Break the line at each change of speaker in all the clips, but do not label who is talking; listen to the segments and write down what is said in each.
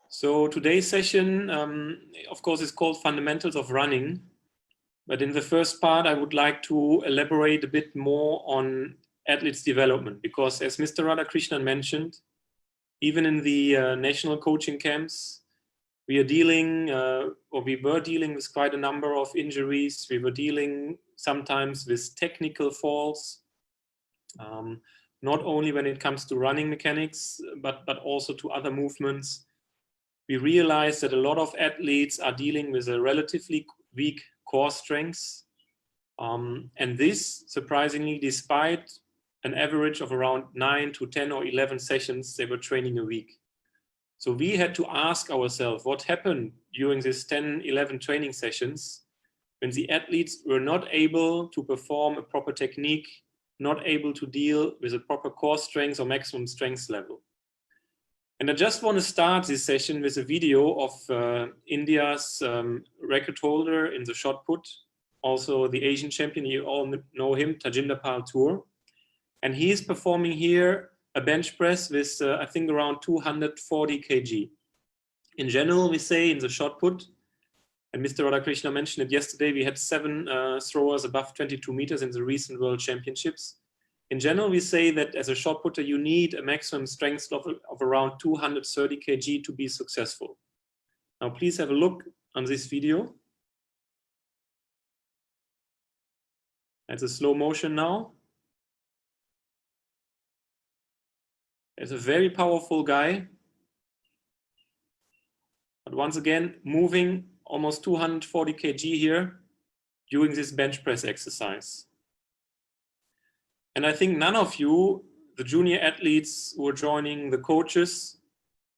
So today's session, of course, is called Fundamentals of Running. But in the first part, I would like to elaborate a bit more on athletes' development, because as Mr. Radhakrishnan mentioned, even in the national coaching camps, we are dealing, or we were dealing with quite a number of injuries. We were dealing sometimes with technical faults, not only when it comes to running mechanics, but also to other movements. We realized that a lot of athletes are dealing with a relatively weak core strength. And this, surprisingly, despite an average of around 9 to 10 or 11 sessions they were training a week. So we had to ask ourselves what happened during these 10, 11 training sessions when the athletes were not able to perform a proper technique, not able to deal with a proper core strength or maximum strength level. And I just want to start this session with a video of India's record holder in the shot put, also the Asian champion. You all know him, Tajinder Pal Tour. And he is performing here a bench press with, I think, around 240 kg. In general, we say in the shot put, and Mr. Radhakrishnan mentioned it yesterday, we had 7 throwers above 22 meters in the recent World Championships. In general, we say that as a shot putter, you need a maximum strength level of around 230 kg to be successful. Now, please have a look on this video. It's a slow motion now. It's a very powerful guy. But once again, moving almost 240 kg here during this bench press exercise. And I think none of you, the junior athletes who are joining the coaches,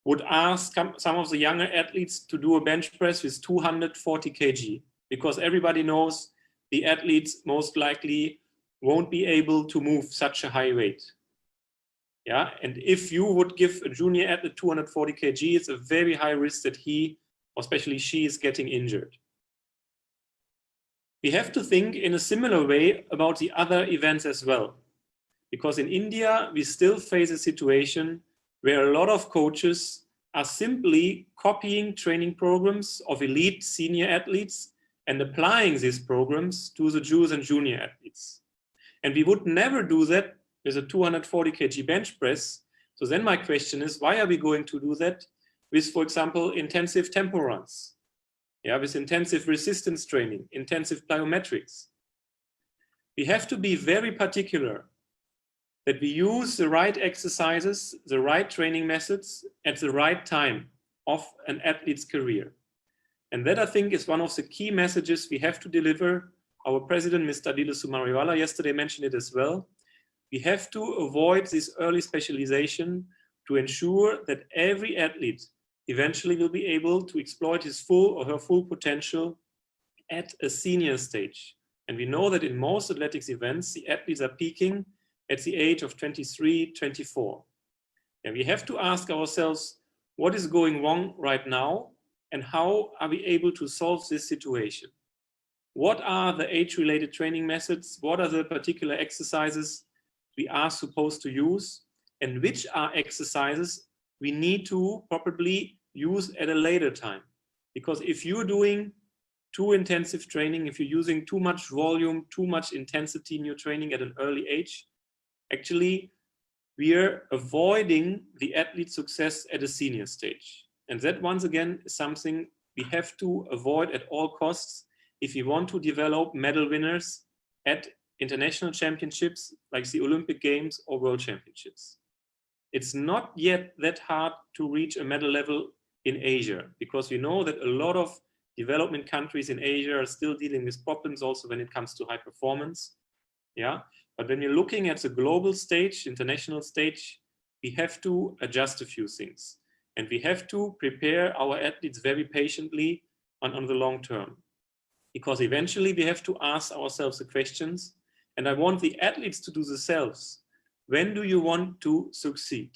would ask some of the younger athletes to do a bench press with 240 kg, because everybody knows the athletes most likely won't be able to move such a high weight. Yeah, and if you would give a junior athlete 240 kg, it's a very high risk that he, or especially she, is getting injured. We have to think in a similar way about the other events as well. Because in India, we still face a situation where a lot of coaches are simply copying training programs of elite senior athletes and applying these programs to the Jews and junior athletes. And we would never do that with a 240 kg bench press. So then my question is, why are we going to do that with, for example, intensive tempo runs? Yeah, with intensive resistance training, intensive plyometrics. We have to be very particular that we use the right exercises, the right training methods at the right time of an athlete's career. And that, I think, is one of the key messages we have to deliver. Our president, Mr. Dilo Sumariwala, yesterday mentioned it as well. We have to avoid this early specialization to ensure that every athlete eventually will be able to exploit his full or her full potential at a senior stage. And we know that in most athletics events, the athletes are peaking at the age of 23, 24. And we have to ask ourselves, what is going wrong right now? And how are we able to solve this situation? What are the age-related training methods? What are the particular exercises we are supposed to use? And which are exercises we need to probably use at a later time? Because if you're doing too intensive training, if you're using too much volume, too much intensity in your training at an early age, actually, we are avoiding the athlete success at a senior stage. And that, once again, is something we have to avoid at all costs if we want to develop medal winners at international championships like the Olympic Games or World Championships. It's not yet that hard to reach a medal level in Asia, because we know that a lot of development countries in Asia are still dealing with problems also when it comes to high performance. Yeah. But when you're looking at the global stage, international stage, we have to adjust a few things. And we have to prepare our athletes very patiently on the long term. Because eventually we have to ask ourselves the questions. And I want the athletes to do themselves. When do you want to succeed?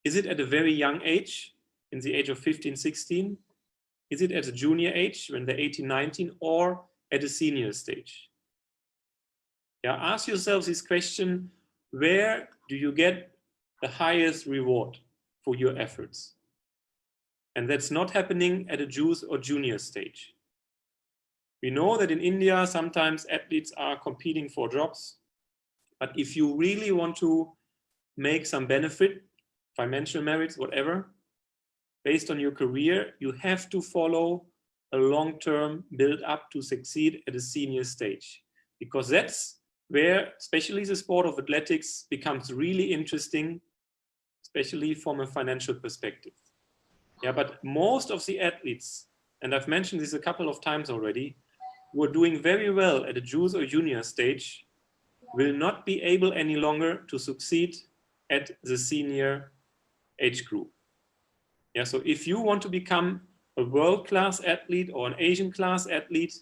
Is it at a very young age, in the age of 15, 16? Is it at a junior age, when they're 18, 19, or at a senior stage? Yeah, ask yourselves this question, where do you get the highest reward for your efforts? And that's not happening at a youth or junior stage. We know that in India, sometimes athletes are competing for jobs. But if you really want to make some benefit, financial merits, whatever, based on your career, you have to follow a long-term build-up to succeed at a senior stage. Because that's where, especially the sport of athletics, becomes really interesting, especially from a financial perspective. Yeah, but most of the athletes, and I've mentioned this a couple of times already, who are doing very well at a youth or junior stage, will not be able any longer to succeed at the senior age group. Yeah, so if you want to become a world-class athlete or an Asian class athlete,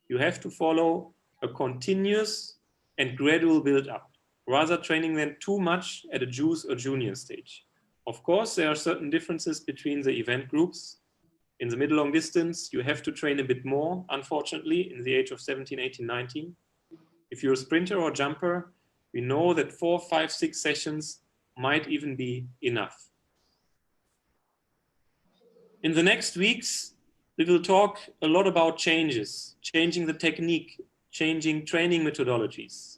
you have to follow a continuous and gradual build-up, rather training than too much at a youth or junior stage. Of course, there are certain differences between the event groups. In the middle-long distance, you have to train a bit more, unfortunately, in the age of 17, 18, 19. If you're a sprinter or jumper, we know that 4, 5, 6 sessions might even be enough. In the next weeks, we will talk a lot about changes, changing the technique, changing training methodologies.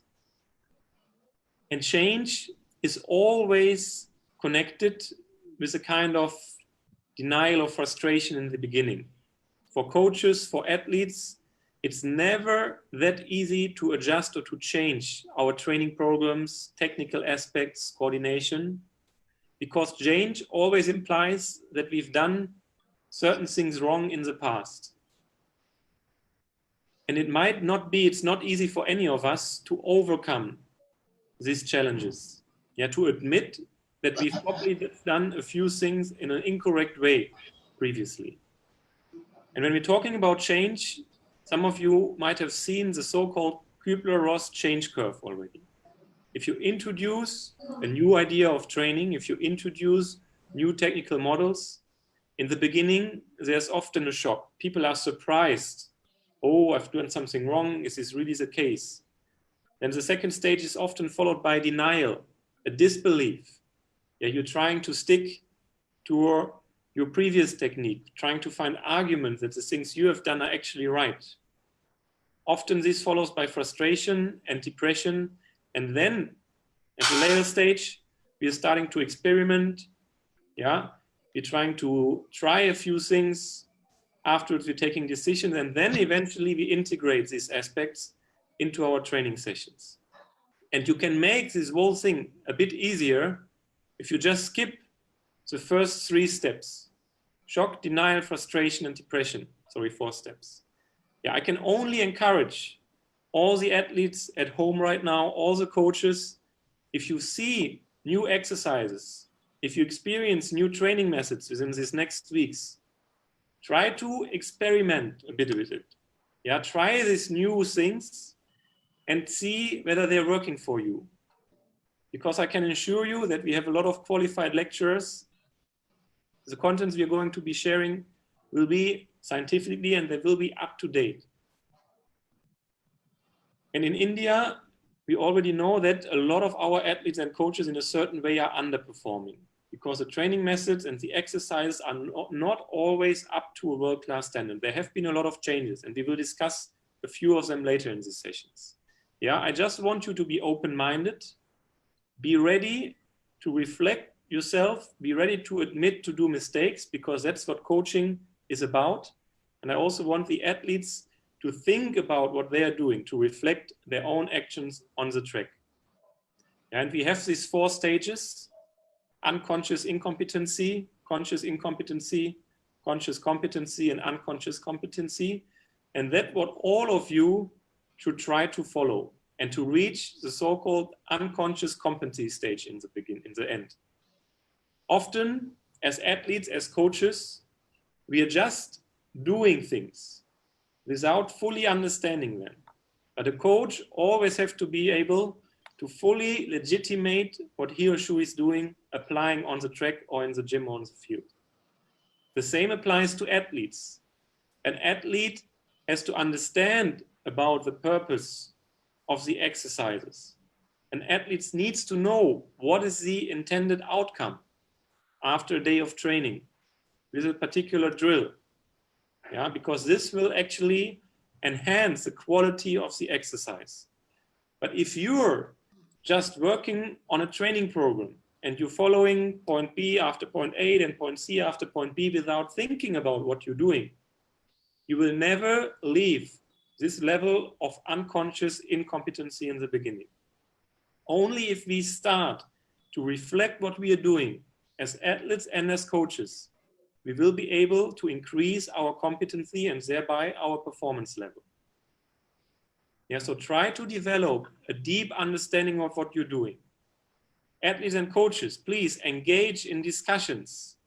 And change is always connected with a kind of denial or frustration in the beginning. For coaches, for athletes, it's never that easy to adjust or to change our training programs, technical aspects, coordination, because change always implies that we've done certain things wrong in the past. And it might not be, it's not easy for any of us to overcome these challenges. Yeah, to admit that we've probably done a few things in an incorrect way previously. And when we're talking about change, some of you might have seen the so-called Kübler-Ross change curve already. If you introduce a new idea of training, if you introduce new technical models, in the beginning, there's often a shock. People are surprised. Oh, I've done something wrong. Is this really the case? Then the second stage is often followed by denial, a disbelief. Yeah, you're trying to stick to your previous technique, trying to find arguments that the things you have done are actually right. Often this follows by frustration and depression. And then at the later stage, we are starting to experiment. Yeah, we're trying to try a few things. Afterwards, we're taking decisions. And then eventually we integrate these aspects into our training sessions. And you can make this whole thing a bit easier if you just skip the first 3 steps: shock, denial, frustration, and depression. Sorry, 4 steps. Yeah, I can only encourage all the athletes at home right now, all the coaches, if you see new exercises, if you experience new training methods within these next weeks, try to experiment a bit with it. Yeah, try these new things and see whether they're working for you. Because I can assure you that we have a lot of qualified lecturers. The contents we are going to be sharing will be scientifically and they will be up to date. And in India, we already know that a lot of our athletes and coaches in a certain way are underperforming because the training methods and the exercises are not always up to a world-class standard. There have been a lot of changes and we will discuss a few of them later in these sessions. Yeah, I just want you to be open-minded, be ready to reflect yourself, be ready to admit to do mistakes because that's what coaching is about. And I also want the athletes to think about what they are doing, to reflect their own actions on the track. And we have these 4 stages: unconscious incompetency, conscious incompetency, conscious competency, and unconscious competency. And that's what all of you should try to follow and to reach the so-called unconscious competency stage in the end. Often, as athletes, as coaches, we are just doing things without fully understanding them. But a coach always has to be able to fully legitimate what he or she is doing, applying on the track or in the gym or on the field. The same applies to athletes. An athlete has to understand about the purpose of the exercises. An athlete needs to know what is the intended outcome after a day of training. with a particular drill. Yeah, because this will actually enhance the quality of the exercise. But if you're just working on a training program and you're following point B after point A and point C after point B without thinking about what you're doing, you will never leave this level of unconscious incompetency in the beginning. Only if we start to reflect what we are doing as athletes and as coaches, we will be able to increase our competency and thereby our performance level. Yeah, so try to develop a deep understanding of what you're doing. Athletes and coaches, please engage in discussions.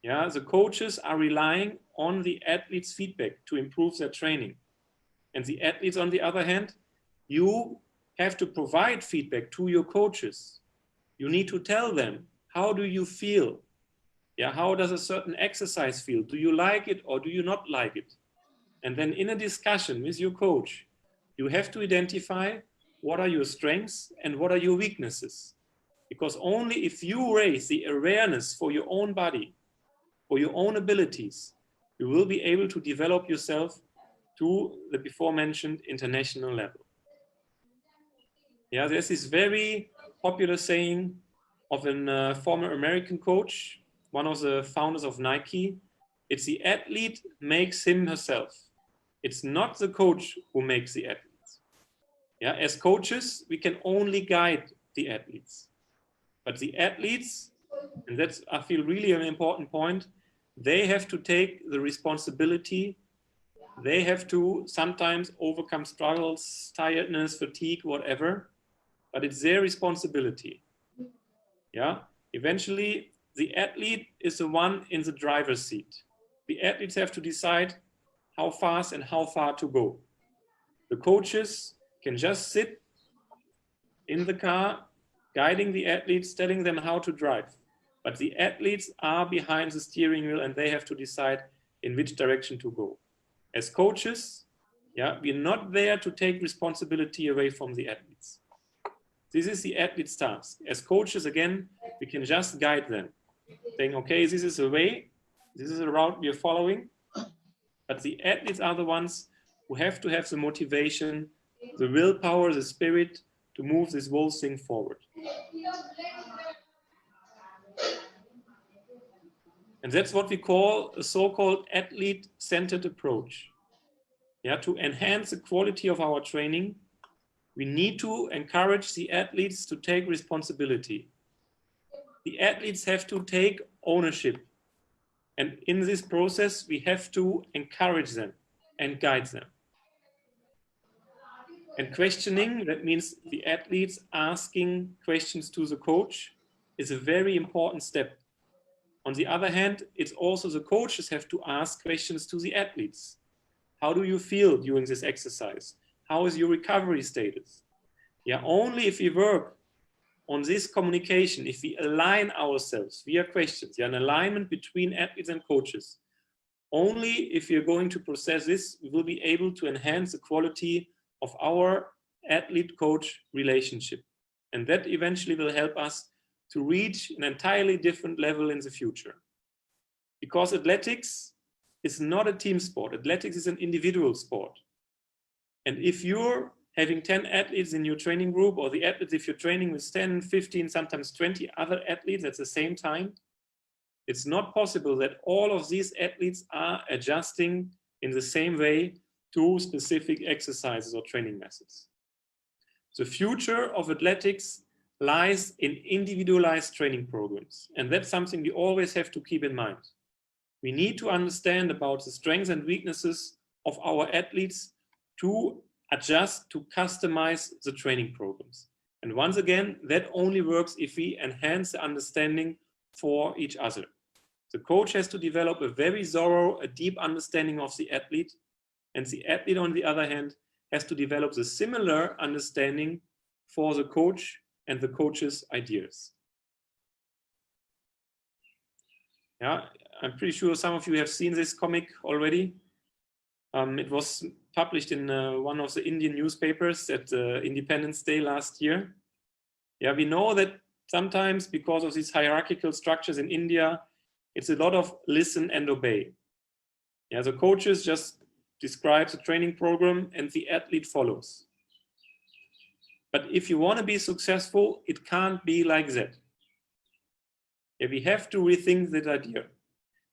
Yeah, the coaches are relying on the athletes' feedback to improve their training. And the athletes, on the other hand, you have to provide feedback to your coaches. You need to tell them, how do you feel? Yeah, how does a certain exercise feel? Do you like it or do you not like it? And then in a discussion with your coach, you have to identify what are your strengths and what are your weaknesses. Because only if you raise the awareness for your own body, for your own abilities, you will be able to develop yourself to the before mentioned international level. Yeah, there's this very popular saying of a former American coach, one of the founders of Nike. It's the athlete makes him herself. It's not the coach who makes the athletes. Yeah, as coaches, we can only guide the athletes. But the athletes, and that's, I feel, really an important point, they have to take the responsibility. They have to sometimes overcome struggles, tiredness, fatigue, whatever, but it's their responsibility. Yeah, eventually the athlete is the one in the driver's seat. The athletes have to decide how fast and how far to go. The coaches can just sit in the car, guiding the athletes, telling them how to drive. But the athletes are behind the steering wheel and they have to decide in which direction to go. As coaches, yeah, we're not there to take responsibility away from the athletes. This is the athlete's task. As coaches, again, we can just guide them, saying, okay, this is a way, this is a route we are following. But the athletes are the ones who have to have the motivation, the willpower, the spirit to move this whole thing forward. And that's what we call a so-called athlete-centered approach. Yeah, to enhance the quality of our training, we need to encourage the athletes to take responsibility. The athletes have to take ownership. And in this process, we have to encourage them and guide them. And questioning, that means the athletes asking questions to the coach, is a very important step. On the other hand, it's also the coaches have to ask questions to the athletes. How do you feel during this exercise? How is your recovery status? Yeah, only if we work on this communication, if we align ourselves via questions, yeah, an alignment between athletes and coaches, only if you're going to process this, we will be able to enhance the quality of our athlete-coach relationship. And that eventually will help us to reach an entirely different level in the future. Because athletics is not a team sport. Athletics is an individual sport. And if you're having 10 athletes in your training group, or the athletes, if you're training with 10, 15, sometimes 20 other athletes at the same time, it's not possible that all of these athletes are adjusting in the same way to specific exercises or training methods. The future of athletics lies in individualized training programs. And that's something we always have to keep in mind. We need to understand about the strengths and weaknesses of our athletes to adjust, to customize the training programs. And once again, that only works if we enhance the understanding for each other. The coach has to develop a very thorough, a deep understanding of the athlete, and the athlete, on the other hand, has to develop the similar understanding for the coach and the coach's ideas. Yeah, I'm pretty sure some of you have seen this comic already. It was published in one of the Indian newspapers at Independence Day last year. Yeah, we know that sometimes because of these hierarchical structures in India, It's a lot of listen and obey. Yeah, the coaches just describe the training program and the athlete follows. But if you want to be successful, it can't be like that. Yeah, we have to rethink that idea.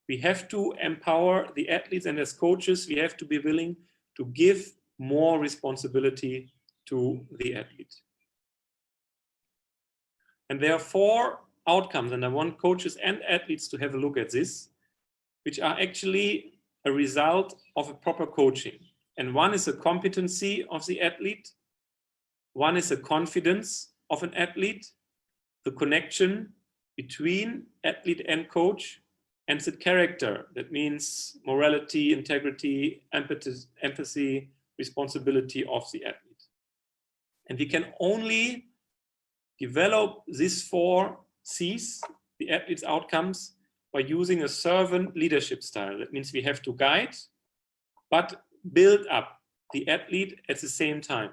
We have to empower the athletes, and as coaches, we have to be willing to give more responsibility to the athlete. And there are 4 outcomes, and I want coaches and athletes to have a look at this, which are actually a result of a proper coaching. And one is a competency of the athlete. One is a confidence of an athlete, the connection between athlete and coach, and the character. That means morality, integrity, empathy, responsibility of the athlete. And we can only develop these 4 C's, the athlete's outcomes, by using a servant leadership style. That means we have to guide, but build up the athlete at the same time.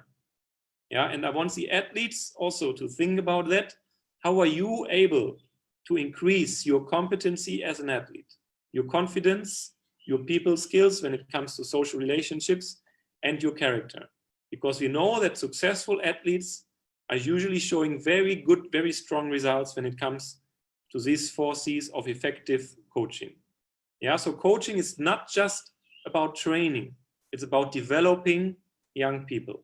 Yeah, and I want the athletes also to think about that. How are you able to increase your competency as an athlete, your confidence, your people skills when it comes to social relationships, and your character? Because we know that successful athletes are usually showing very good, very strong results when it comes to these 4 C's of effective coaching. Yeah, so coaching is not just about training, it's about developing young people.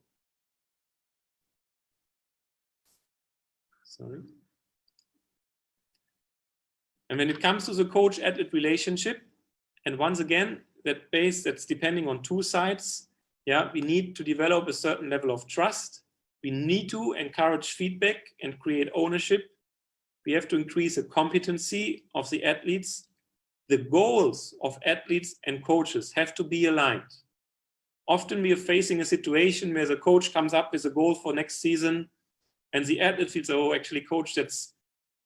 Sorry. And when it comes to the coach-athlete relationship, and once again, that's depending on 2 sides. Yeah, we need to develop a certain level of trust. We need to encourage feedback and create ownership. We have to increase the competency of the athletes. The goals of athletes and coaches have to be aligned. Often we are facing a situation where the coach comes up with a goal for next season and the athlete feels, oh, actually coach, that's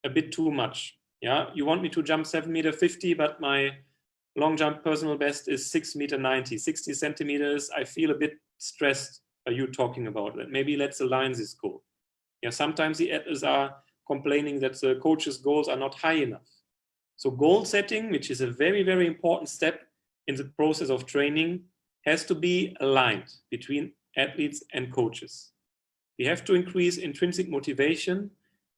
a bit too much. Yeah, you want me to jump 7.50 m, but my long jump personal best is 6.90 m, 60 centimeters. I feel a bit stressed by you talking about that. Maybe let's align this goal. Yeah, sometimes the athletes are complaining that the coach's goals are not high enough. So goal setting, which is a very, very important step in the process of training, has to be aligned between athletes and coaches. We have to increase intrinsic motivation,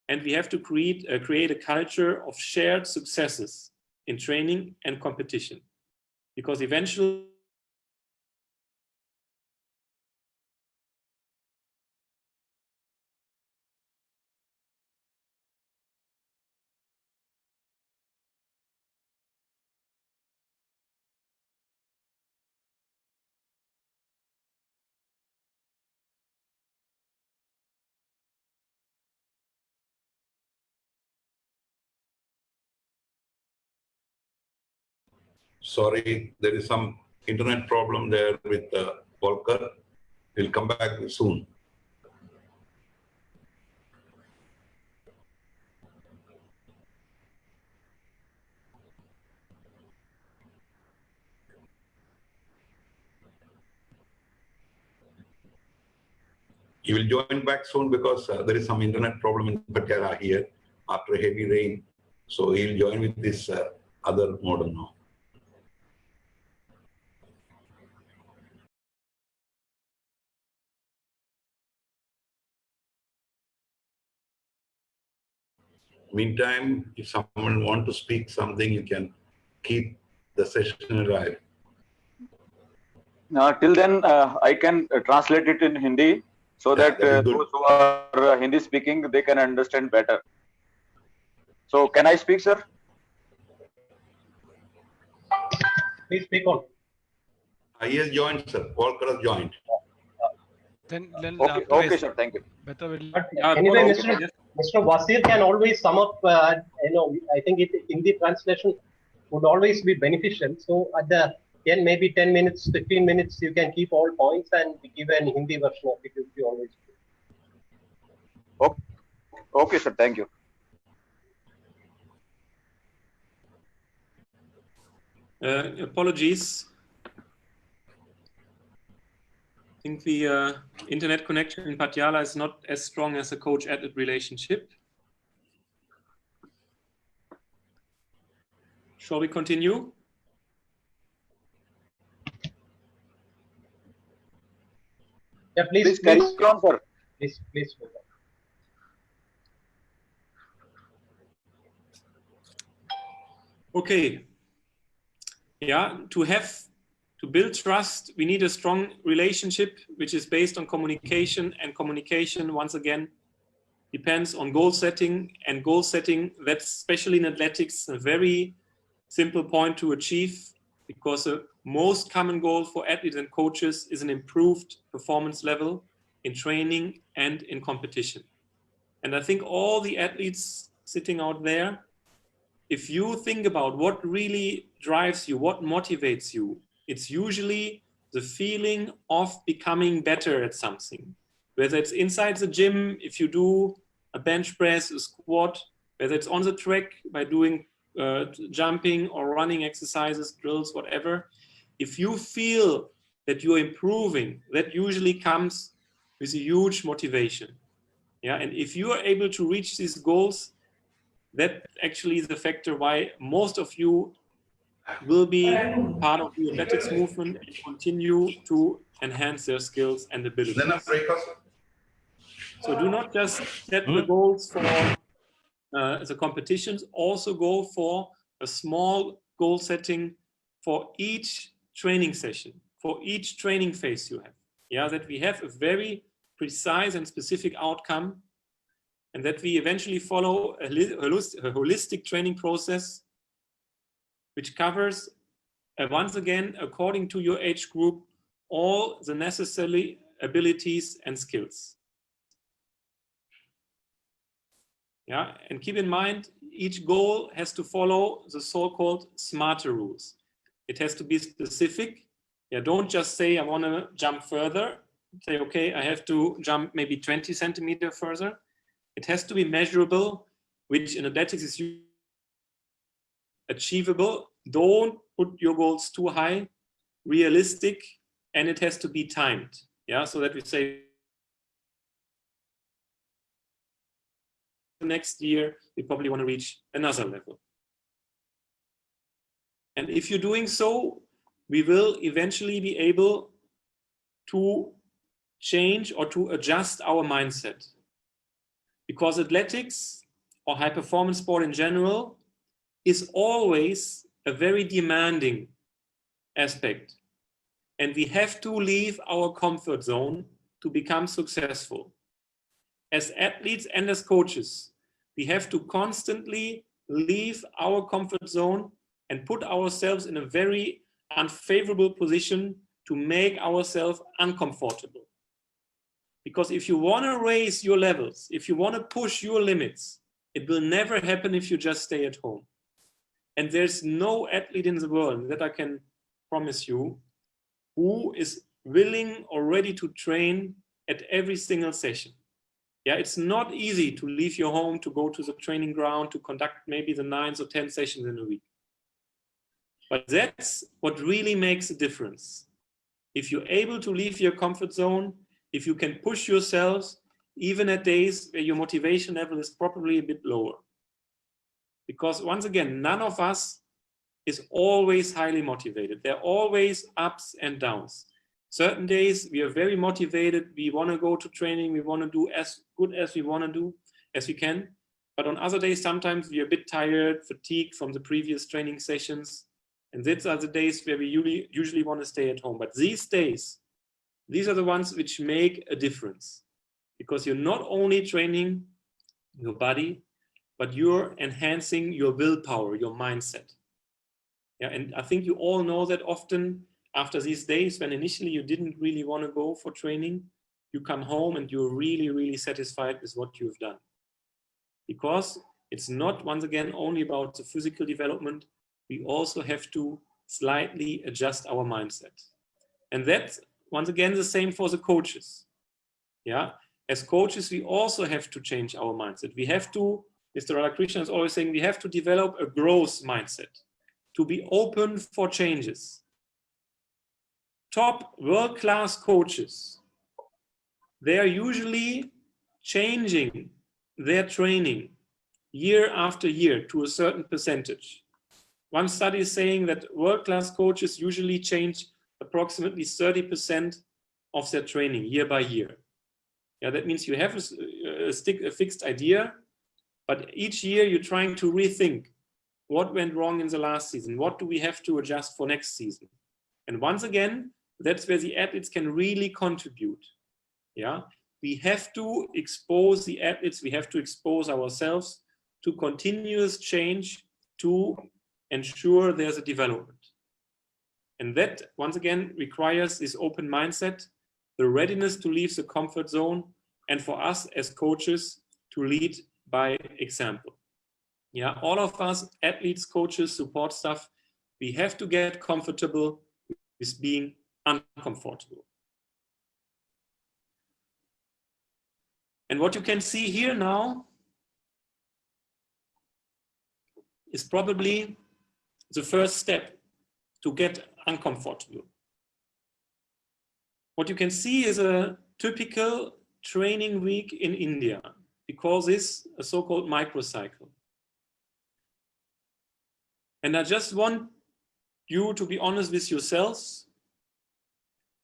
and we have to create a culture of shared successes in training and competition. Because eventually,
sorry, there is some internet problem there with Volker. We'll come back soon. He will join back soon because there is some internet problem in PATHSHALA here after heavy rain. So he'll join with this other modem now. Meantime, if someone wants to speak something, you can keep the session alive.
Till then, I can translate it in Hindi so that those who are Hindi speaking, they can understand better. So, can I speak, sir?
Please speak on.
He has joined, sir. Volker has joined.
Then
Okay, sir. Thank you.
Better will.
But anyway, Mr. Wasir can always sum up. I think Hindi translation would always be beneficial. So at the end, maybe 10 minutes, 15 minutes, you can keep all points and give an Hindi version of it. If you always do.
Okay, sir. Thank you.
Apologies. I think the internet connection in PATHSHALA is not as strong as a coach-athlete relationship. Shall we continue?
Yeah,
Please carry on, sir.
Please.
Okay. Yeah, to build trust, we need a strong relationship, which is based on communication, and communication, once again, depends on goal setting, and goal setting, that's especially in athletics, a very simple point to achieve, because the most common goal for athletes and coaches is an improved performance level in training and in competition. And I think all the athletes sitting out there, if you think about what really drives you, what motivates you, it's usually the feeling of becoming better at something. Whether it's inside the gym, if you do a bench press, a squat, whether it's on the track by doing jumping or running exercises, drills, whatever. If you feel that you're improving, that usually comes with a huge motivation. Yeah, and if you are able to reach these goals, that actually is the factor why most of you will be part of the athletics movement and continue to enhance their skills and abilities. So do not just set the goals for the competitions, also go for a small goal setting for each training session, for each training phase you have. Yeah, that we have a very precise and specific outcome, and that we eventually follow a holistic training process, which covers, once again, according to your age group, all the necessary abilities and skills. Yeah, and keep in mind, each goal has to follow the so-called SMARTER rules. It has to be specific. Yeah, don't just say, I want to jump further. Say, okay, I have to jump maybe 20 centimeters further. It has to be measurable, which in athletics is achievable. Don't put your goals too high, realistic, and it has to be timed. Yeah, so that we say next year, we probably want to reach another level. And if you're doing so, we will eventually be able to change or to adjust our mindset. Because athletics or high performance sport in general is always a very demanding aspect. And we have to leave our comfort zone to become successful. As athletes and as coaches, we have to constantly leave our comfort zone and put ourselves in a very unfavorable position to make ourselves uncomfortable. Because if you want to raise your levels, if you want to push your limits, it will never happen if you just stay at home. And there's no athlete in the world, that I can promise you, who is willing or ready to train at every single session. Yeah, it's not easy to leave your home, to go to the training ground, to conduct maybe the 9 or 10 sessions in a week. But that's what really makes a difference. If you're able to leave your comfort zone, if you can push yourselves, even at days where your motivation level is probably a bit lower. Because once again, none of us is always highly motivated. There are always ups and downs. Certain days we are very motivated. We want to go to training. We want to do as good as we want to do, as we can. But on other days, sometimes we are a bit tired, fatigued from the previous training sessions. And these are the days where we usually want to stay at home. But these days, these are the ones which make a difference, because you're not only training your body, but you're enhancing your willpower, your mindset. Yeah, and I think you all know that often after these days when initially you didn't really want to go for training, you come home and you're really, really satisfied with what you've done. Because it's not, once again, only about the physical development. We also have to slightly adjust our mindset. And that's, once again, the same for the coaches. Yeah, as coaches, we also have to change our mindset. We have to, Mr. Radhakrishnan is always saying, we have to develop a growth mindset, to be open for changes. Top world-class coaches, they are usually changing their training year after year to a certain percentage. one study is saying that world-class coaches usually change approximately 30% of their training year by year. Yeah, that means you have a fixed idea, but each year you're trying to rethink what went wrong in the last season, what do we have to adjust for next season. And once again, that's where the athletes can really contribute. Yeah, we have to expose the athletes, we have to expose ourselves to continuous change to ensure there's a development. And that, once again, requires this open mindset, the readiness to leave the comfort zone, and for us as coaches to lead by example. Yeah, all of us, athletes, coaches, support staff, we have to get comfortable with being uncomfortable. And what you can see here now is probably the first step to get uncomfortable. What you can see is a typical training week in India, because it's a so-called microcycle. And I just want you to be honest with yourselves,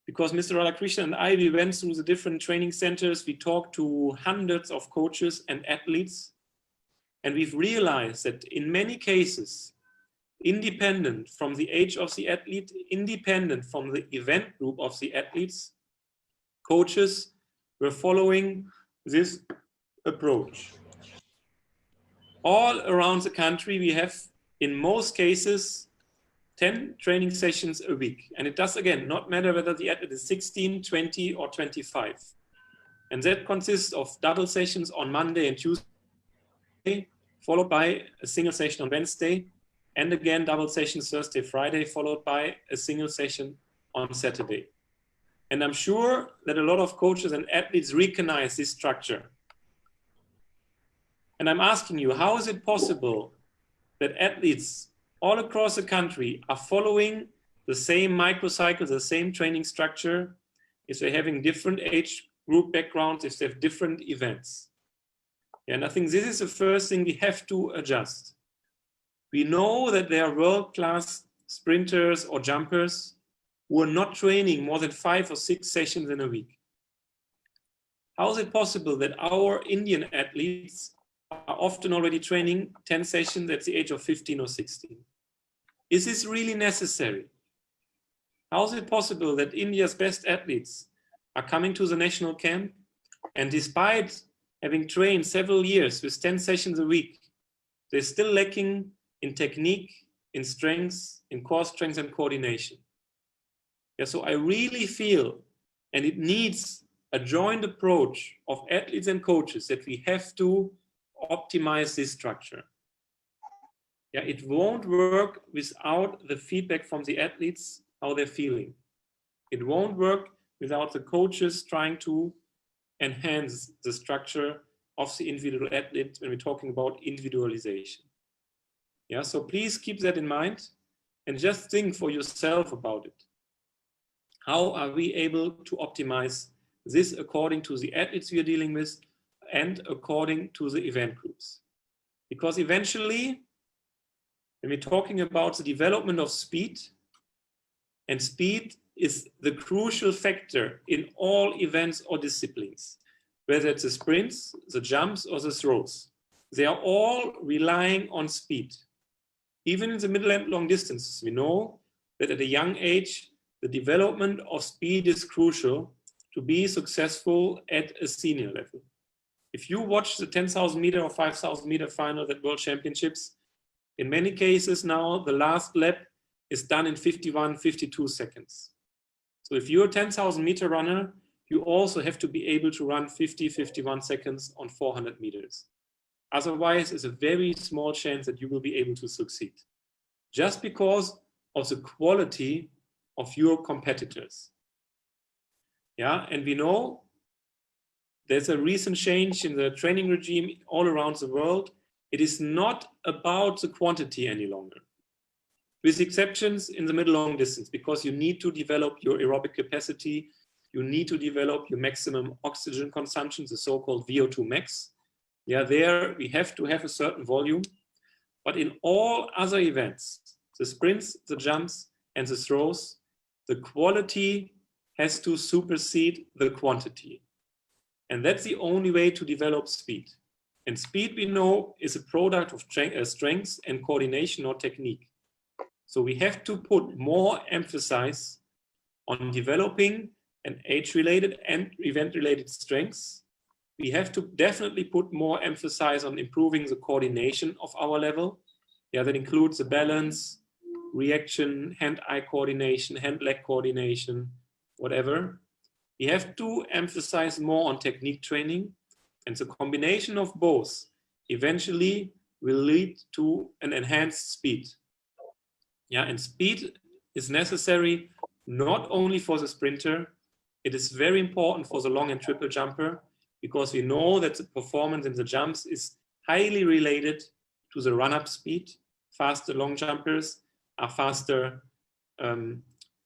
because Mr. Radhakrishnan and I, we went through the different training centers, we talked to hundreds of coaches and athletes, and we've realized that in many cases, independent from the age of the athlete, independent from the event group of the athletes, coaches were following this approach. All around the country, we have, in most cases, 10 training sessions a week. And it does, again, not matter whether the athlete is 16, 20, or 25. And that consists of double sessions on Monday and Tuesday, followed by a single session on Wednesday, and again, double sessions Thursday, Friday, followed by a single session on Saturday. And I'm sure that a lot of coaches and athletes recognize this structure. And I'm asking you, how is it possible that athletes all across the country are following the same microcycle, the same training structure, if they're having different age group backgrounds, if they have different events? And I think this is the first thing we have to adjust. We know that there are world-class sprinters or jumpers who are not training more than 5 or 6 sessions in a week. How is it possible that our Indian athletes are often already training 10 sessions at the age of 15 or 16? Is this really necessary? How is it possible that India's best athletes are coming to the national camp, and despite having trained several years with 10 sessions a week, they're still lacking in technique, in strength, in core strength and coordination? Yeah, so I really feel, and it needs a joint approach of athletes and coaches, that we have to optimize this structure. Yeah, it won't work without the feedback from the athletes, how they're feeling. It won't work without the coaches trying to enhance the structure of the individual athlete when we're talking about individualization. Yeah, so please keep that in mind and just think for yourself about it. How are we able to optimize this according to the athletes we are dealing with and according to the event groups? Because eventually, when we're talking about the development of speed, and speed is the crucial factor in all events or disciplines, whether it's the sprints, the jumps, or the throws, they are all relying on speed. Even in the middle and long distances, we know that at a young age, the development of speed is crucial to be successful at a senior level. If you watch the 10,000 meter or 5,000 meter final at World Championships, in many cases now, the last lap is done in 51, 52 seconds. So if you're a 10,000 meter runner, you also have to be able to run 50, 51 seconds on 400 meters. Otherwise, it's a very small chance that you will be able to succeed, just because of the quality of your competitors. Yeah, and we know there's a recent change in the training regime all around the world. It is not about the quantity any longer, with exceptions in the middle long distance, because you need to develop your aerobic capacity, you need to develop your maximum oxygen consumption, the so-called VO2 max. Yeah, there we have to have a certain volume, but in all other events, the sprints, the jumps, and the throws, the quality has to supersede the quantity. And that's the only way to develop speed. And speed, we know, is a product of strength and coordination or technique. So we have to put more emphasis on developing an age-related and event-related strengths. We have to definitely put more emphasis on improving the coordination of our level. Yeah, that includes the balance, reaction, hand-eye coordination, hand-leg coordination, whatever. We have to emphasize more on technique training, and the combination of both eventually will lead to an enhanced speed. Yeah, and speed is necessary not only for the sprinter, it is very important for the long and triple jumper, because we know that the performance in the jumps is highly related to the run-up speed. Faster long jumpers are faster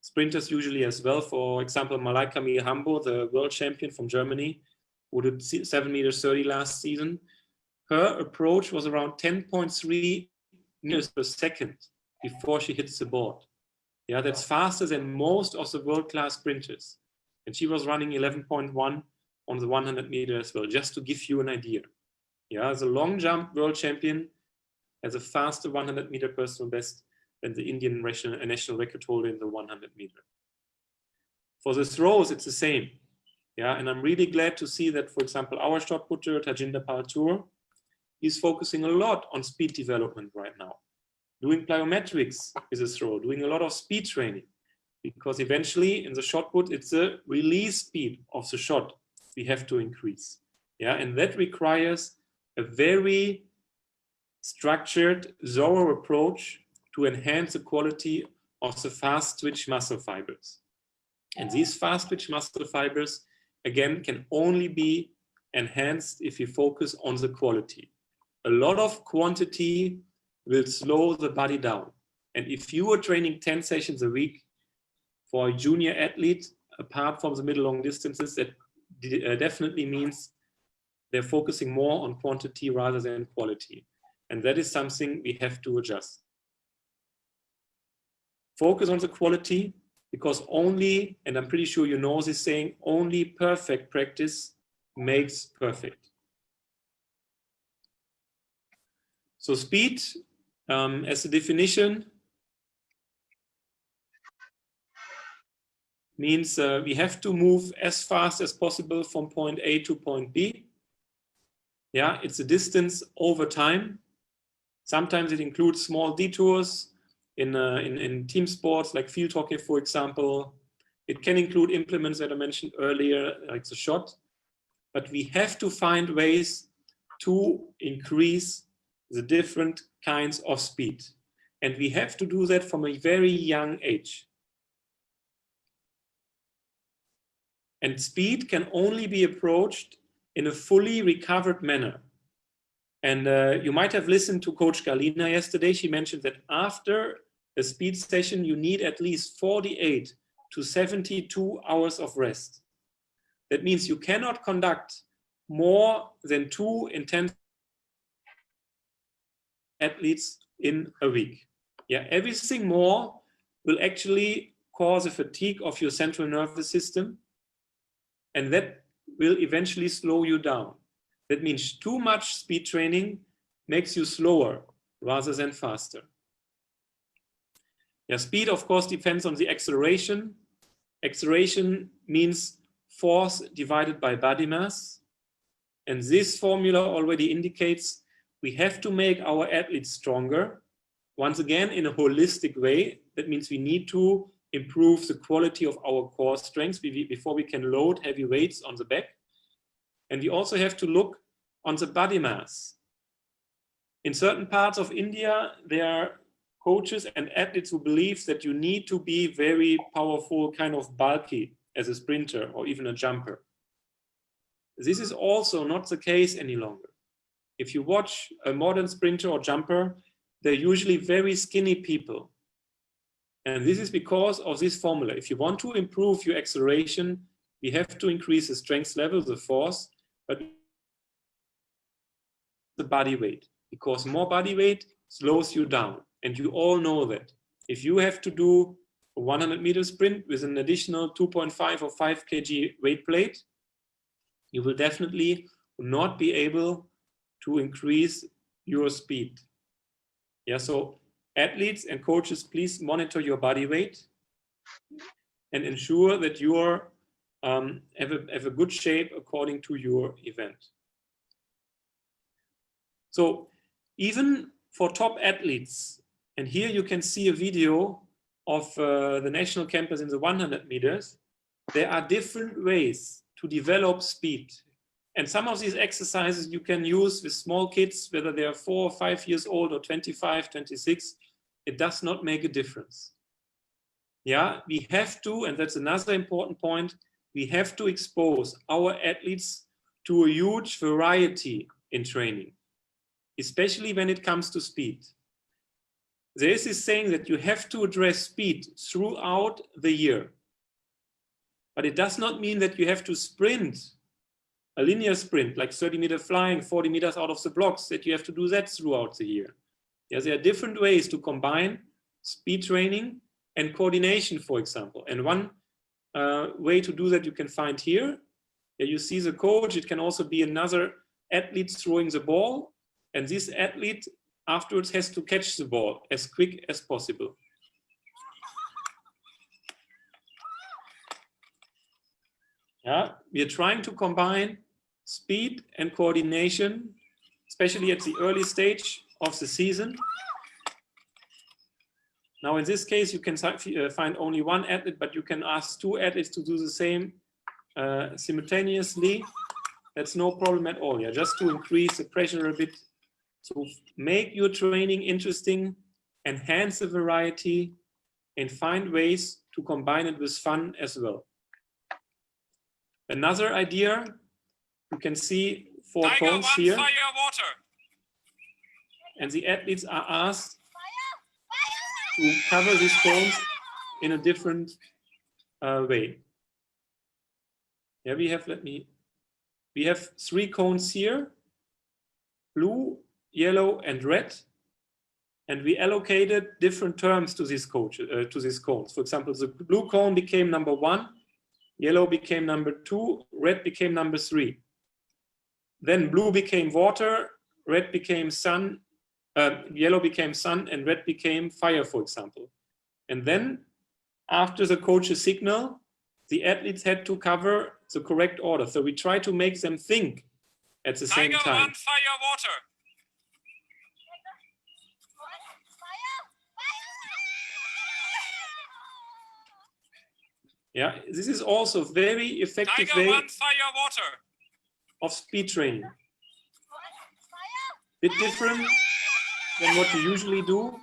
sprinters usually as well. For example, Malaika Mihambo, the world champion from Germany, who did 7 meters 30 last season, her approach was around 10.3 meters per second before she hits the board. Yeah, that's faster than most of the world-class sprinters. And she was running 11.1 on the 100 meter as well, just to give you an idea. Yeah, the long jump world champion has a faster 100 meter personal best than the Indian national record holder in the 100 meter. For the throws, it's the same. Yeah, and I'm really glad to see that, for example, our shot putter, Tajinder Paltour, he's focusing a lot on speed development right now. Doing plyometrics with a throw, doing a lot of speed training, because eventually in the shot put, it's the release speed of the shot we have to increase. Yeah, and that requires a very structured, thorough approach to enhance the quality of the fast twitch muscle fibers. And these fast twitch muscle fibers, again, can only be enhanced if you focus on the quality. A lot of quantity will slow the body down. And if you are training 10 sessions a week for a junior athlete, apart from the middle long distances, that definitely means they're focusing more on quantity rather than quality. And that is something we have to adjust. Focus on the quality, because only, and I'm pretty sure you know this saying, only perfect practice makes perfect. So speed, as a definition, means we have to move as fast as possible from point A to point B. Yeah, it's a distance over time. Sometimes it includes small detours in team sports like field hockey, for example. It can include implements that I mentioned earlier, like the shot. But we have to find ways to increase the different kinds of speed. And we have to do that from a very young age. And speed can only be approached in a fully recovered manner. And you might have listened to Coach Galina yesterday. She mentioned that after a speed session, you need at least 48 to 72 hours of rest. That means you cannot conduct more than 2 intense athletes in a week. Yeah, everything more will actually cause a fatigue of your central nervous system, and that will eventually slow you down. That means too much speed training makes you slower rather than faster. Yeah, speed, of course, depends on the acceleration. Acceleration means force divided by body mass. And this formula already indicates we have to make our athletes stronger. Once again, in a holistic way. That means we need to improve the quality of our core strengths before we can load heavy weights on the back. And we also have to look on the body mass. In certain parts of India, there are coaches and athletes who believe that you need to be very powerful, kind of bulky as a sprinter or even a jumper. This is also not the case any longer. If you watch a modern sprinter or jumper, they're usually very skinny people. And this is because of this formula. If you want to improve your acceleration, we have to increase the strength level, the force, but the body weight, because more body weight slows you down. And you all know that. If you have to do a 100-meter sprint with an additional 2.5 or 5 kg weight plate, you will definitely not be able to increase your speed. Yeah, so athletes and coaches, please monitor your body weight and ensure that you are have a good shape according to your event. So even for top athletes, and here you can see a video of the national campus in the 100 meters, there are different ways to develop speed. And some of these exercises you can use with small kids, whether they are 4 or 5 years old or 25, 26, it does not make a difference. Yeah, we have to, and that's another important point, we have to expose our athletes to a huge variety in training, especially when it comes to speed. There is this saying that you have to address speed throughout the year. But it does not mean that you have to sprint, a linear sprint, like 30-meter flying, 40 meters out of the blocks, that you have to do that throughout the year. Yeah, there are different ways to combine speed training and coordination, for example. And one way to do that you can find here. Yeah, you see the coach, it can also be another athlete throwing the ball, and this athlete afterwards has to catch the ball as quick as possible. Yeah, we are trying to combine speed and coordination, especially at the early stage of the season. Now, in this case, you can find only one athlete, but you can ask 2 athletes to do the same simultaneously. That's no problem at all. Yeah, just to increase the pressure a bit. So make your training interesting, enhance the variety, and find ways to combine it with fun as well. Another idea, you can see 4 cones here.
Fire, water.
And the athletes are asked to cover these cones in a different way. Yeah, we have 3 cones here, blue, yellow, and red. And we allocated different terms to these cones. For example, the blue cone became number 1, yellow became number 2, red became number 3. Then blue became water, red became sun, yellow became sun, and red became fire, for example. And then after the coach's signal, the athletes had to cover the correct order. So we try to make them think at the same time.
Tiger 1, fire, water.
Yeah, this is also a very effective
Tiger
way
1, fire, water.
of speed training. Bit different than what we usually do,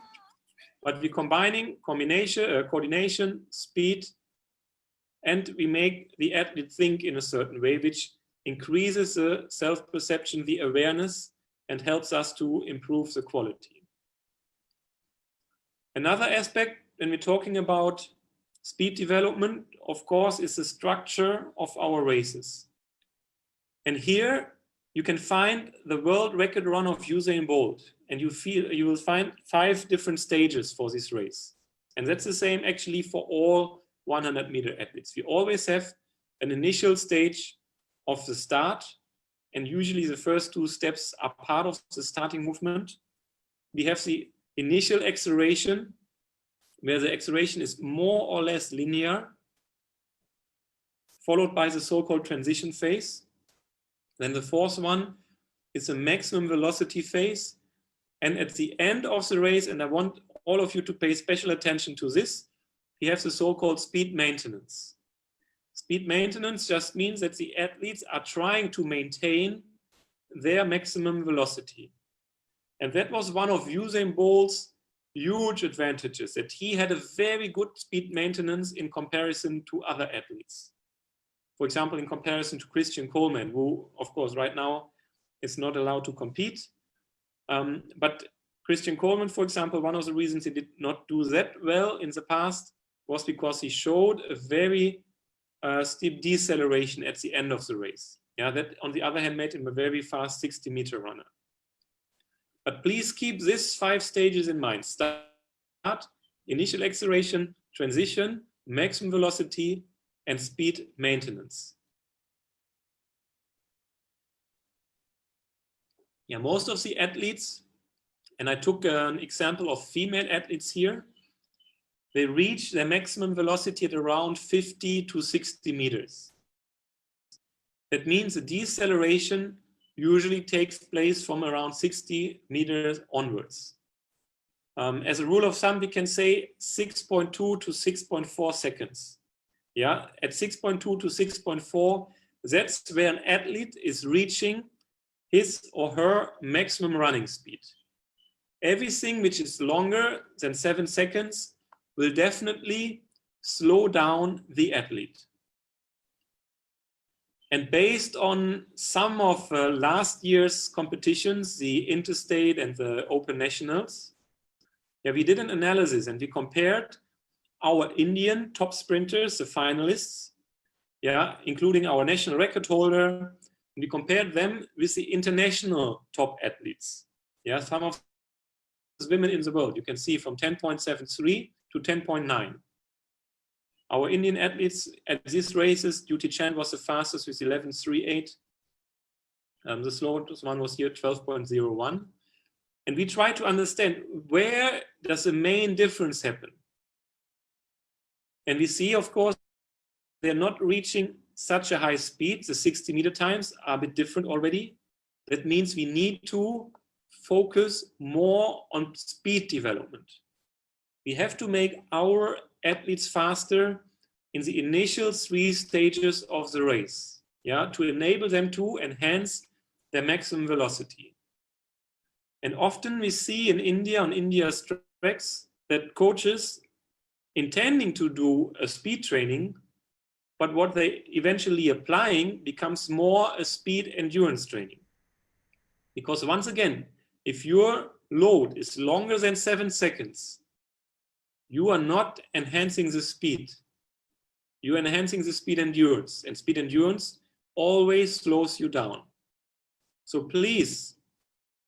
but we're combining coordination, speed, and we make the athlete think in a certain way, which increases the self-perception, the awareness, and helps us to improve the quality. Another aspect when we're talking about speed development, of course, is the structure of our races. And here you can find the world record run of Usain Bolt, and you will find 5 different stages for this race. And that's the same actually for all 100-meter athletes. We always have an initial stage of the start, and usually the first 2 steps are part of the starting movement. We have the initial acceleration, where the acceleration is more or less linear, followed by the so-called transition phase. Then the 4th one is a maximum velocity phase. And at the end of the race, and I want all of you to pay special attention to this, we have the so-called speed maintenance. Speed maintenance just means that the athletes are trying to maintain their maximum velocity. And that was one of Usain Bolt's huge advantages, that he had a very good speed maintenance in comparison to other athletes. For example, in comparison to Christian Coleman, who, of course, right now is not allowed to compete. But Christian Coleman, for example, one of the reasons he did not do that well in the past was because he showed a very steep deceleration at the end of the race. Yeah, that, on the other hand, made him a very fast 60-meter runner. But please keep these 5 stages in mind. Start initial acceleration, transition, maximum velocity, and speed maintenance. Yeah, most of the athletes, and I took an example of female athletes here, they reach their maximum velocity at around 50 to 60 meters. That means the deceleration usually takes place from around 60 meters onwards. As a rule of thumb, we can say 6.2 to 6.4 seconds. Yeah, at 6.2 to 6.4, that's where an athlete is reaching his or her maximum running speed. Everything which is longer than 7 seconds will definitely slow down the athlete. And based on some of last year's competitions, the interstate and the open nationals, yeah, we did an analysis and we compared our Indian top sprinters, the finalists, yeah, including our national record holder, and we compared them with the international top athletes. Yeah, some of the women in the world, you can see from 10.73 to 10.9. Our Indian athletes at these races, Duty Chan was the fastest with 11.38. The slowest one was here, 12.01. And we try to understand, where does the main difference happen? And we see, of course, they're not reaching such a high speed. The 60-meter times are a bit different already. That means we need to focus more on speed development. We have to make our athletes faster in the initial 3 stages of the race, yeah, to enable them to enhance their maximum velocity. And often we see in India, on India's tracks, that coaches intending to do a speed training, but what they eventually applying becomes more a speed endurance training. Because once again, if your load is longer than 7 seconds, you are not enhancing the speed. You are enhancing the speed endurance, and speed endurance always slows you down. So please,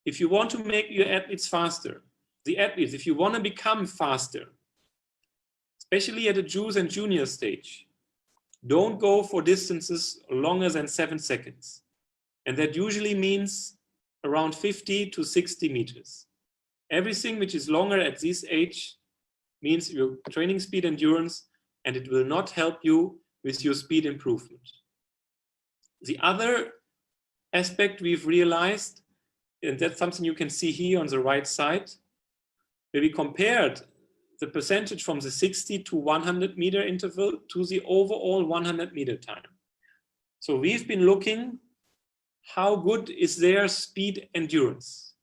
if you want to make your athletes faster, if you want to become faster, especially at the JUICE and junior stage, don't go for distances longer than 7 seconds. And that usually means around 50 to 60 meters. Everything which is longer at this age means your training speed endurance, and it will not help you with your speed improvement. The other aspect we've realized, and that's something you can see here on the right side, where we compared the percentage from the 60 to 100 meter interval to the overall 100 meter time. So we've been looking how good is their speed endurance.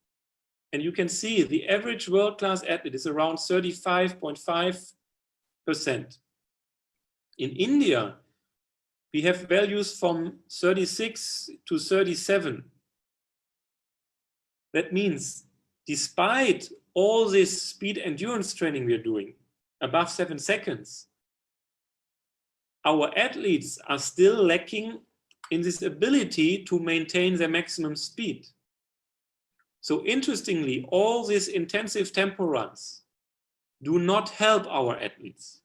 And you can see the average world-class athlete is around 35.5%. In India, we have values from 36 to 37. That means despite all this speed endurance training we are doing, above 7 seconds, our athletes are still lacking in this ability to maintain their maximum speed. So interestingly, all these intensive tempo runs do not help our athletes.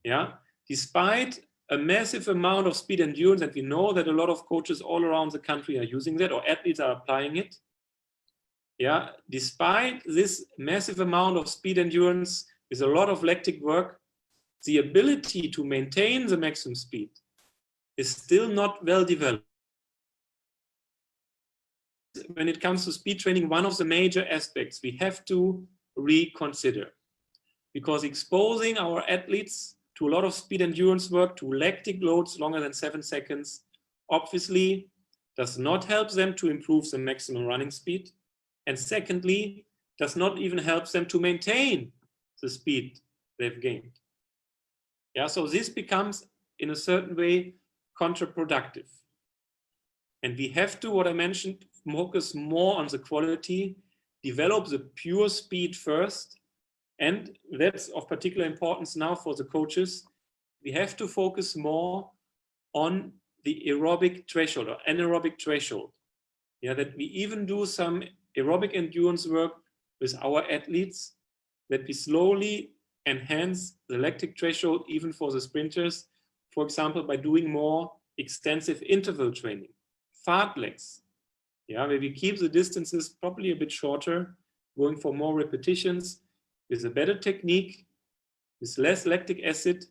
Yeah, despite a massive amount of speed endurance, and we know that a lot of coaches all around the country are using that, or athletes are applying it. Yeah, despite this massive amount of speed endurance with a lot of lactic work, the ability to maintain the maximum speed is still not well developed. When it comes to speed training, one of the major aspects we have to reconsider, because exposing our athletes to a lot of speed endurance work, to lactic loads longer than 7 seconds, obviously does not help them to improve the maximum running speed. And secondly, does not even help them to maintain the speed they've gained. Yeah, so this becomes, in a certain way, counterproductive. And we have to, what I mentioned, focus more on the quality, develop the pure speed first. And that's of particular importance now for the coaches. We have to focus more on the aerobic threshold or anaerobic threshold. Yeah, that we even do some aerobic endurance work with our athletes that we slowly enhance the lactic threshold even for the sprinters, for example, by doing more extensive interval training, fartlegs, yeah, where we keep the distances probably a bit shorter, going for more repetitions with a better technique, with less lactic acid,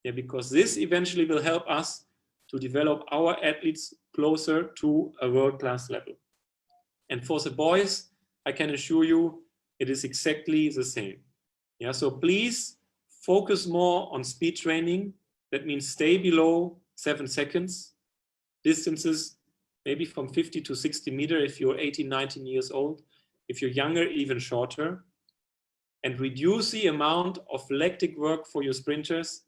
yeah, because this eventually will help us to develop our athletes closer to a world-class level. And for the boys, I can assure you, it is exactly the same. Yeah, so please focus more on speed training. That means stay below 7 seconds. Distances maybe from 50 to 60 meters if you're 18, 19 years old. If you're younger, even shorter. And reduce the amount of lactic work for your sprinters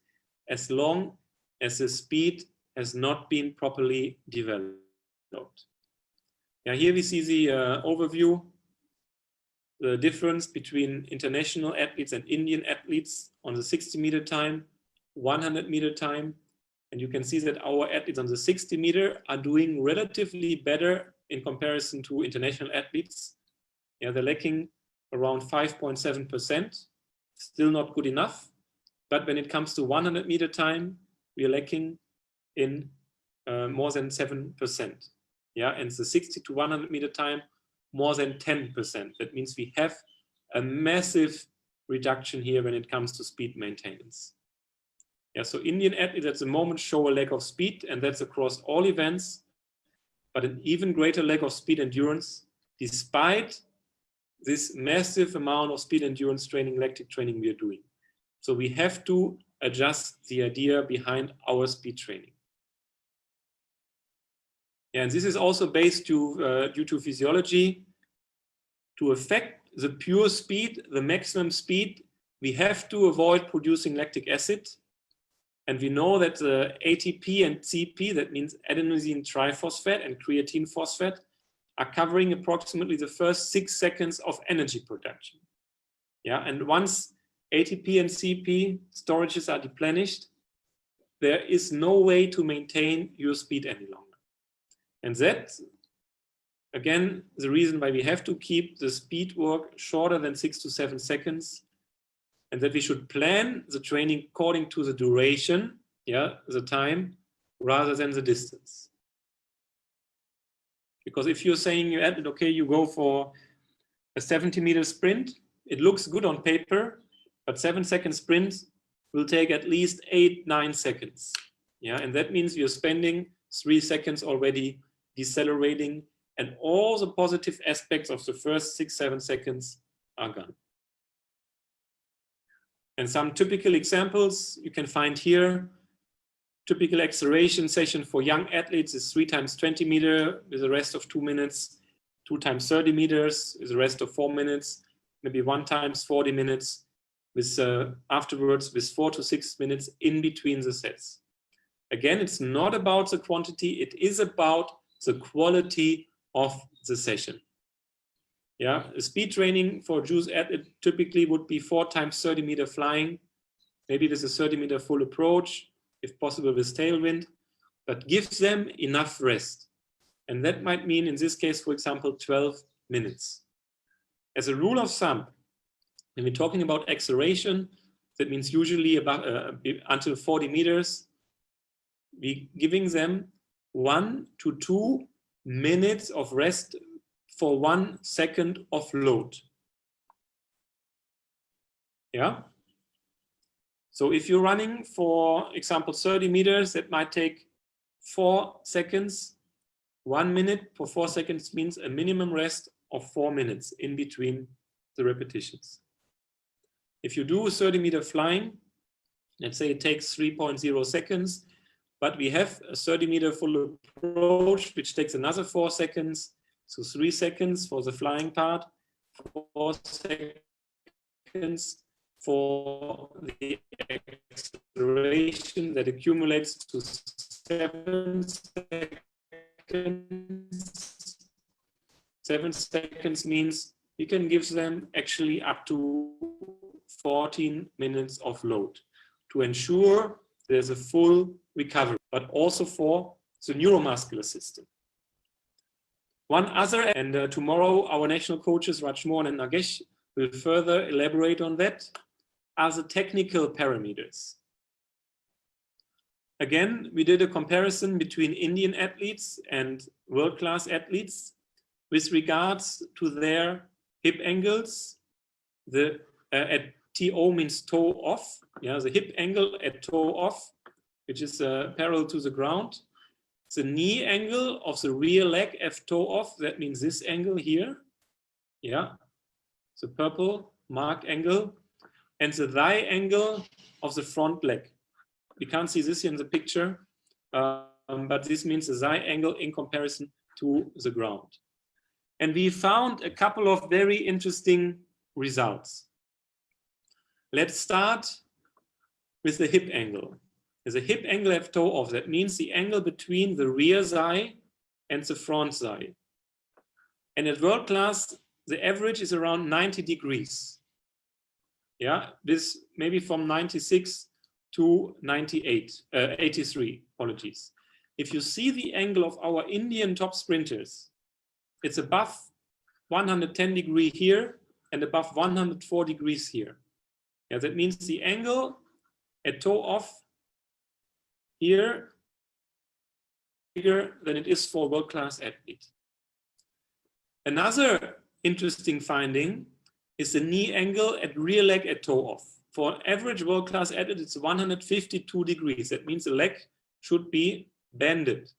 as long as the speed has not been properly developed. Yeah, here we see the overview, the difference between international athletes and Indian athletes on the 60-meter time, 100-meter time. And you can see that our athletes on the 60-meter are doing relatively better in comparison to international athletes. Yeah, they're lacking around 5.7%, still not good enough. But when it comes to 100-meter time, we are lacking in more than 7%. Yeah, and the 60 to 100-meter time, more than 10%. That means we have a massive reduction here when it comes to speed maintenance. Yeah, so Indian athletes at the moment show a lack of speed, and that's across all events, but an even greater lack of speed endurance, despite this massive amount of speed endurance training, lactic training we are doing. So we have to adjust the idea behind our speed training. Yeah, and this is also based due to physiology. To affect the pure speed, the maximum speed, we have to avoid producing lactic acid. And we know that the ATP and CP, that means adenosine triphosphate and creatine phosphate, are covering approximately the first 6 seconds of energy production. Yeah, and once ATP and CP storages are deplenished, there is no way to maintain your speed any longer. And that's, again, the reason why we have to keep the speed work shorter than 6 to 7 seconds, and that we should plan the training according to the duration, yeah, the time, rather than the distance. Because if you're saying you add, okay, you go for a 70-meter sprint, it looks good on paper, but 7-second sprint will take at least 8-9 seconds. Yeah, and that means you're spending 3 seconds already decelerating, and all the positive aspects of the first 6-7 seconds are gone. And some typical examples you can find here. Typical acceleration session for young athletes is 3 times 20 meters with a rest of 2 minutes, 2 times 30 meters with a rest of 4 minutes, maybe 1 times 40 minutes, with afterwards with 4 to 6 minutes in between the sets. Again, it's not about the quantity, it is about the quality of the session. Yeah, speed training for juice athlete typically would be 4 times 30 meter flying, maybe with a 30-meter full approach, if possible with tailwind, but gives them enough rest. And that might mean in this case, for example, 12 minutes. As a rule of thumb, when we're talking about acceleration, that means usually about until 40 meters, we're giving them 1 to 2 minutes of rest for 1 second of load. Yeah. So if you're running, for example, 30 meters, that might take 4 seconds. 1 minute for 4 seconds means a minimum rest of 4 minutes in between the repetitions. If you do 30-meter flying, let's say it takes 3.0 seconds, but we have a 30-meter full approach, which takes another 4 seconds. So 3 seconds for the flying part, 4 seconds for the acceleration that accumulates to 7 seconds. 7 seconds means you can give them actually up to 14 minutes of load to ensure there's a full recovery, but also for the neuromuscular system. One other, and tomorrow our national coaches Rajmohan and Nagesh will further elaborate on that, are the technical parameters. Again, we did a comparison between Indian athletes and world-class athletes with regards to their hip angles. The at TO means toe off. Yeah, the hip angle at toe off, which is parallel to the ground. The knee angle of the rear leg F toe off, that means this angle here. Yeah, the purple mark angle. And the thigh angle of the front leg. We can't see this here in the picture, but this means the thigh angle in comparison to the ground. And we found a couple of very interesting results. Let's start with the hip angle. There's a hip angle F toe off. That means the angle between the rear thigh and the front thigh. And at world class, the average is around 90 degrees. Yeah, this maybe from 96 to 83, apologies. If you see the angle of our Indian top sprinters, it's above 110 degrees here and above 104 degrees here. Yeah, that means the angle at toe off here bigger than it is for world-class athlete. Another interesting finding is the knee angle at rear leg at toe off. For an average world-class athlete, it's 152 degrees. That means the leg should be bended.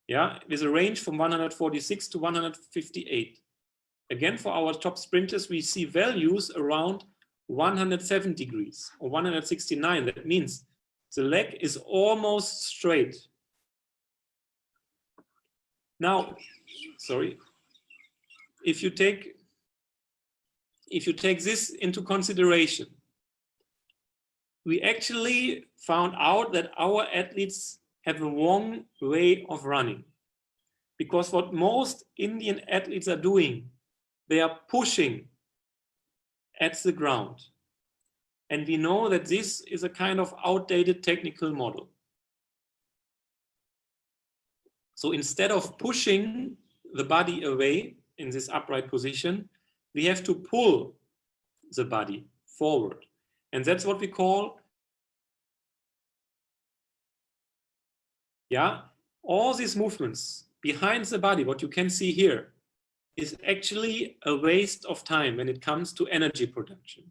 Yeah, with a range from 146 to 158. Again, for our top sprinters, we see values around 107 degrees or 169. That means the leg is almost straight. Now, sorry, if you take this into consideration, we actually found out that our athletes have a wrong way of running. Because what most Indian athletes are doing, they are pushing at the ground. And we know that this is a kind of outdated technical model. So instead of pushing the body away in this upright position, we have to pull the body forward. And that's what we call, yeah, all these movements behind the body, what you can see here, is actually a waste of time when it comes to energy production.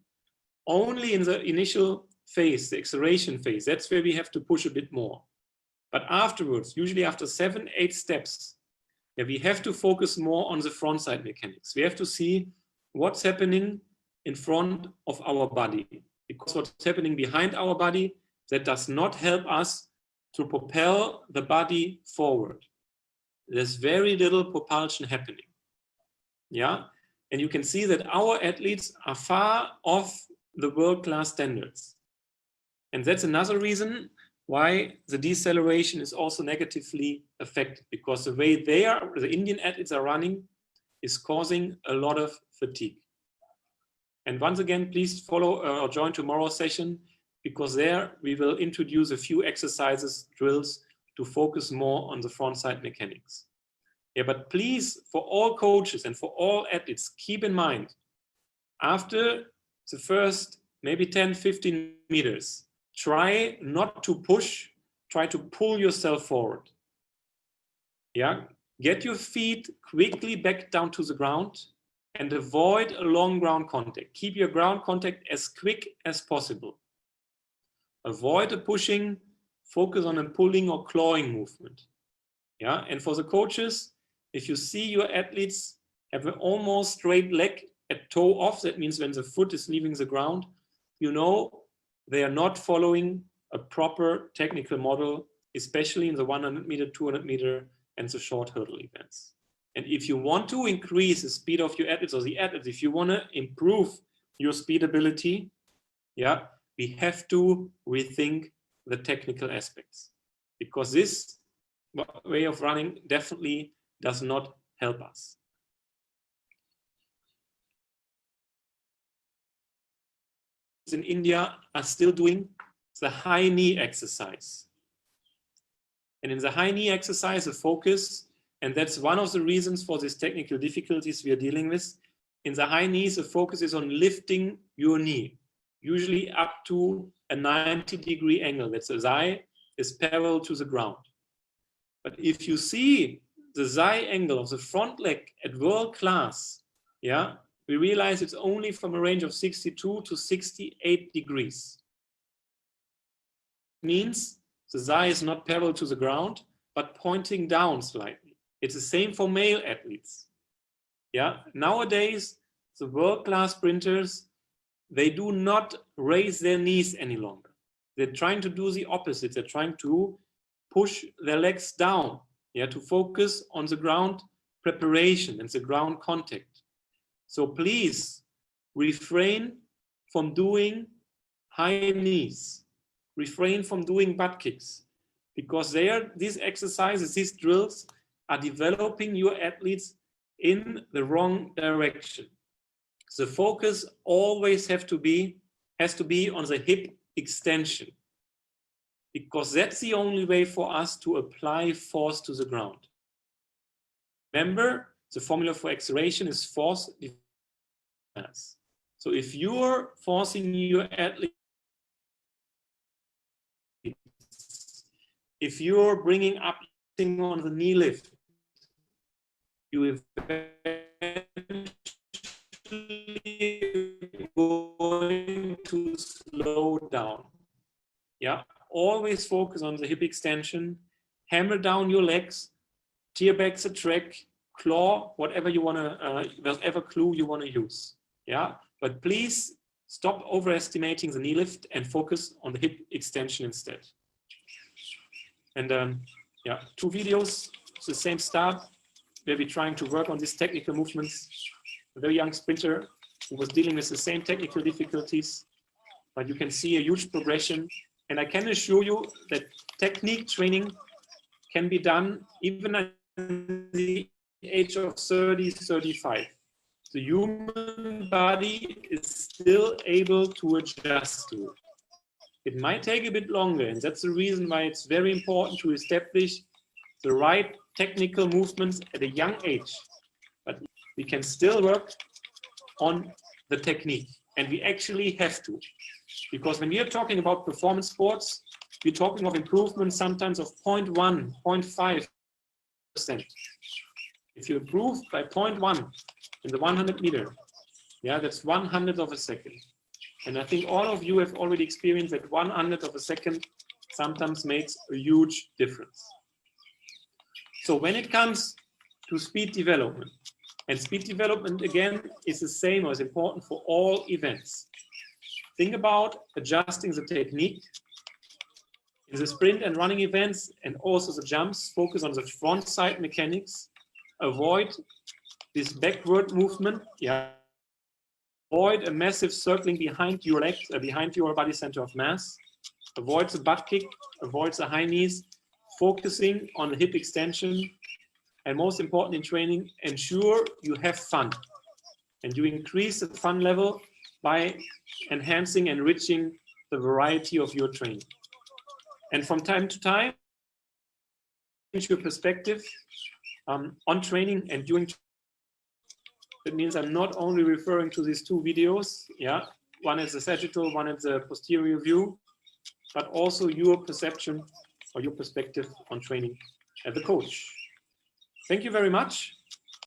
Only in the initial phase, the acceleration phase, that's where we have to push a bit more. But afterwards, usually after 7-8 steps, yeah, we have to focus more on the front side mechanics. We have to see what's happening in front of our body, because what's happening behind our body, that does not help us to propel the body forward. There's very little propulsion happening. Yeah, and you can see that our athletes are far off the world-class standards. And that's another reason why the deceleration is also negatively affected, because the way the Indian athletes are running is causing a lot of fatigue. And once again, please follow or join tomorrow's session, because there we will introduce a few exercises, drills to focus more on the front side mechanics. Yeah, but please, for all coaches and for all athletes, keep in mind, after the first maybe 10, 15 meters, try not to push, try to pull yourself forward. Yeah, get your feet quickly back down to the ground and avoid a long ground contact. Keep your ground contact as quick as possible. Avoid the pushing, focus on a pulling or clawing movement. Yeah, and for the coaches, if you see your athletes have an almost straight leg at toe off, that means when the foot is leaving the ground, you know they are not following a proper technical model, especially in the 100 meter, 200 meter, and the short hurdle events. And if you want to increase the speed of your athletes, or the athletes, if you want to improve your speed ability, yeah, we have to rethink the technical aspects, because this way of running definitely does not help us. In India are still doing the high knee exercise. And in the high knee exercise, the focus, and that's one of the reasons for these technical difficulties we are dealing with, in the high knees, the focus is on lifting your knee, usually up to a 90-degree angle. That's the thigh is parallel to the ground. But if you see the thigh angle of the front leg at world class, yeah, we realize it's only from a range of 62 to 68 degrees. Means the thigh is not parallel to the ground, but pointing down slightly. It's the same for male athletes. Yeah, nowadays, the world-class sprinters, they do not raise their knees any longer. They're trying to do the opposite. They're trying to push their legs down, yeah, to focus on the ground preparation and the ground contact. So please refrain from doing high knees. Refrain from doing butt kicks, because these exercises, these drills are developing your athletes in the wrong direction. The focus always has to be on the hip extension, because that's the only way for us to apply force to the ground. Remember, the formula for acceleration is force divided by mass. So if you're forcing your athlete, if you're bringing up on the knee lift, you eventually going to slow down. Yeah, always focus on the hip extension, hammer down your legs, tear back the track, claw, whatever you want to, whatever clue you want to use. Yeah, but please stop overestimating the knee lift and focus on the hip extension instead. And yeah, 2 videos, the same start, where we're trying to work on these technical movements. A very young sprinter who was dealing with the same technical difficulties, but you can see a huge progression. And I can assure you that technique training can be done even at the age of 30, 35. The human body is still able to adjust to it. It might take a bit longer, and that's the reason why it's very important to establish the right technical movements at a young age. But we can still work on the technique, and we actually have to. Because when we are talking about performance sports, we're talking of improvement sometimes of 0.1, 0.5%. If you improve by 0.1 in the 100 meter, yeah, that's 100th of a second. And I think all of you have already experienced that 100th of a second sometimes makes a huge difference. So when it comes to speed development, and speed development again is the same or is important for all events. Think about adjusting the technique. In the sprint and running events and also the jumps, focus on the front side mechanics. Avoid this backward movement. Yeah. Avoid a massive circling behind your legs, behind your body center of mass. Avoid the butt kick, avoid the high knees, focusing on the hip extension. And most important in training, ensure you have fun. And you increase the fun level by enhancing and enriching the variety of your training. And from time to time, change your perspective on training and during. That means I'm not only referring to these 2 videos, yeah, one is the sagittal, one is the posterior view, but also your perception or your perspective on training as a coach. Thank you very much.